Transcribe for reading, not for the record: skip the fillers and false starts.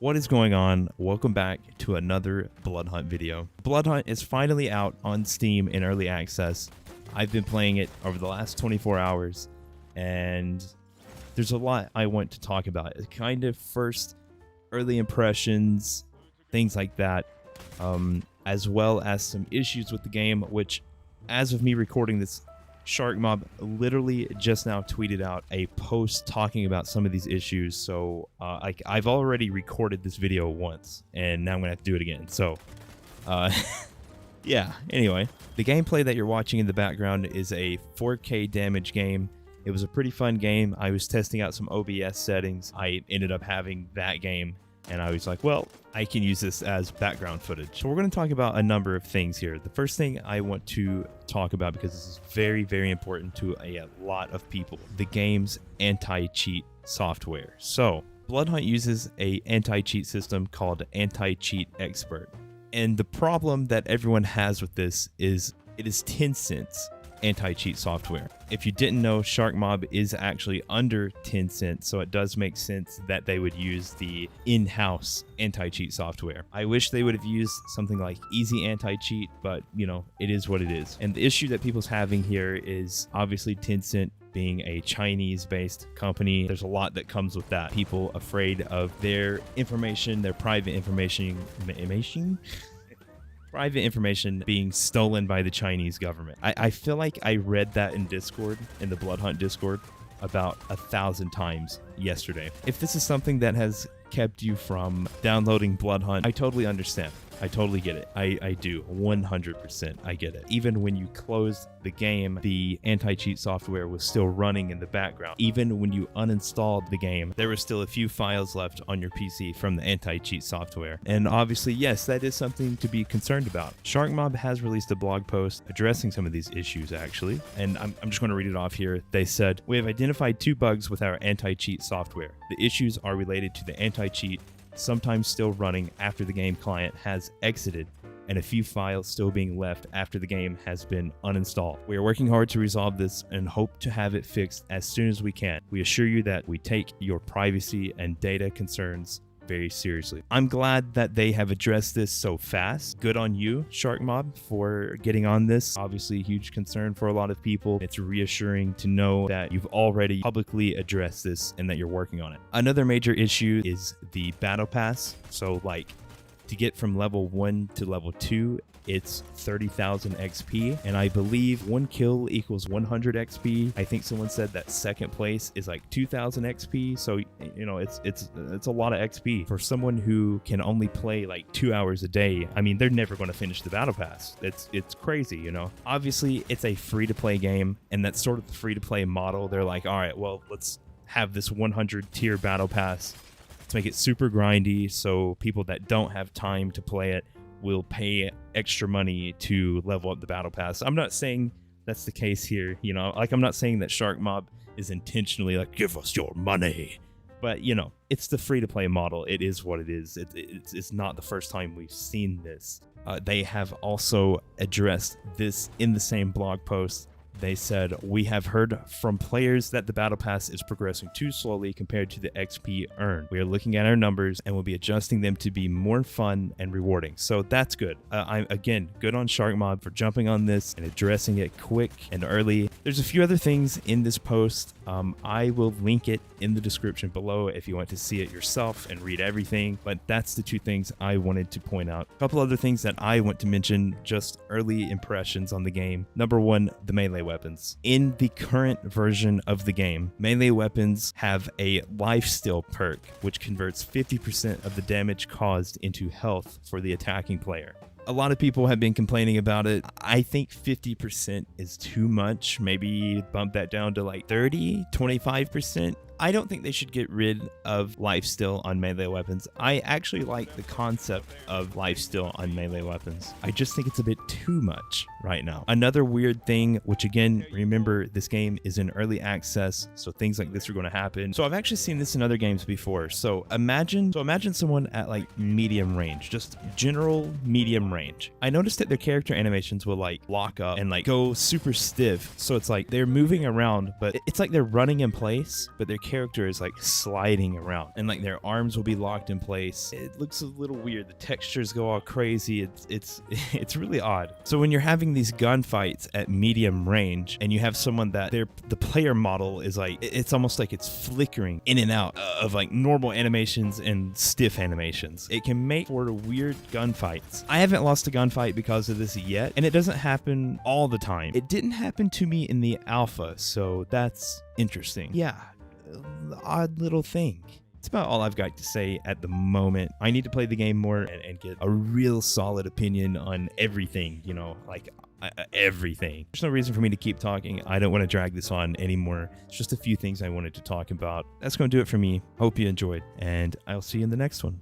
What is going on? Welcome back to another Bloodhunt video. Bloodhunt is finally out on Steam in early access. I've been playing it over the last 24 hours and there's a lot I want to talk about. It's kind of first early impressions, things like that, as well as some issues with the game, which as of me recording this, SharkMob literally just now tweeted out a post talking about some of these issues. So I've already recorded this video once and now I'm gonna have to do it again. So yeah, anyway, the gameplay that you're watching in the background is a 4K damage game. It was a pretty fun game. I was testing out some OBS settings. I ended up having that game and I was like, well, I can use this as background footage. So we're going to talk about a number of things here. The first thing I want to talk about, because this is very, very important to a lot of people, the game's anti-cheat software. So Bloodhunt uses a anti-cheat system called Anti-Cheat Expert. And the problem that everyone has with this is it is Tencent's anti-cheat software. If you didn't know, SharkMob is actually under Tencent, so it does make sense that they would use the in-house anti-cheat software. I wish they would have used something like Easy Anti-Cheat, but you know, it is what it is. And the issue that people's having here is obviously Tencent being a Chinese-based company. There's a lot that comes with that. People afraid of their information, their private information being stolen by the Chinese government. I feel like I read that in Discord, in the Bloodhunt Discord, about 1,000 times yesterday. If this is something that has kept you from downloading Bloodhunt, I totally understand. I totally get it. I do. 100% I get it. Even when you closed the game, the anti-cheat software was still running in the background. Even when you uninstalled the game, there were still a few files left on your PC from the anti-cheat software. And obviously, yes, that is something to be concerned about. SharkMob has released a blog post addressing some of these issues, actually. And I'm just going to read it off here. They said, "We have identified 2 bugs with our anti-cheat software. The issues are related to the anti-cheat sometimes still running after the game client has exited, and a few files still being left after the game has been uninstalled. We are working hard to resolve this and hope to have it fixed as soon as we can. We assure you that we take your privacy and data concerns very seriously." I'm glad that they have addressed this so fast. Good on you, SharkMob, for getting on this. Obviously a huge concern for a lot of people. It's reassuring to know that you've already publicly addressed this and that you're working on it. Another major issue is the battle pass. So like to get from level 1 to level 2, it's 30,000 XP, and I believe 1 kill equals 100 XP. I think someone said that second place is like 2,000 XP, so you know it's a lot of XP for someone who can only play like 2 hours a day. I mean, they're never going to finish the battle pass. It's crazy, you know. Obviously, it's a free-to-play game, and that's sort of the free-to-play model. They're like, all right, well, let's have this 100 tier battle pass. Let's make it super grindy, so people that don't have time to play it will pay extra money to level up the battle pass. I'm not saying that's the case here, you know, like I'm not saying that SharkMob is intentionally like, give us your money, but you know, it's the free-to-play model. It is what it is. It's not the first time we've seen this. They have also addressed this in the same blog post. They said, "We have heard from players that the battle pass is progressing too slowly compared to the XP earned. We are looking at our numbers and will be adjusting them to be more fun and rewarding." So that's good. I'm again good on SharkMob for jumping on this and addressing it quick and early. There's a few other things in this post. I will link it in the description below if you want to see it yourself and read everything. But that's the 2 things I wanted to point out. A couple other things that I want to mention, just early impressions on the game. Number 1, the melee weapons. In the current version of the game, melee weapons have a lifesteal perk, which converts 50% of the damage caused into health for the attacking player. A lot of people have been complaining about it. I think 50% is too much. Maybe bump that down to like 30, 25%. I don't think they should get rid of lifesteal on melee weapons. I actually like the concept of lifesteal on melee weapons. I just think it's a bit too much right now. Another weird thing, which again, remember this game is in early access, so things like this are going to happen. So I've actually seen this in other games before. So imagine someone at like medium range, just general medium range. I noticed that their character animations will like lock up and like go super stiff. So it's like they're moving around, but it's like they're running in place, but their character is like sliding around, and like their arms will be locked in place. It looks a little weird. The textures go all crazy. It's really odd. So when you're having these gunfights at medium range, and you have someone that the player model is like, it's almost like it's flickering in and out of like normal animations and stiff animations. It can make for weird gunfights. I haven't lost a gunfight because of this yet, and it doesn't happen all the time. It didn't happen to me in the alpha, so that's interesting. Yeah, odd little thing. That's about all I've got to say at the moment. I need to play the game more and get a real solid opinion on everything, you know, like everything. There's no reason for me to keep talking. I don't want to drag this on anymore. It's just a few things I wanted to talk about. That's going to do it for me. Hope you enjoyed, and I'll see you in the next one.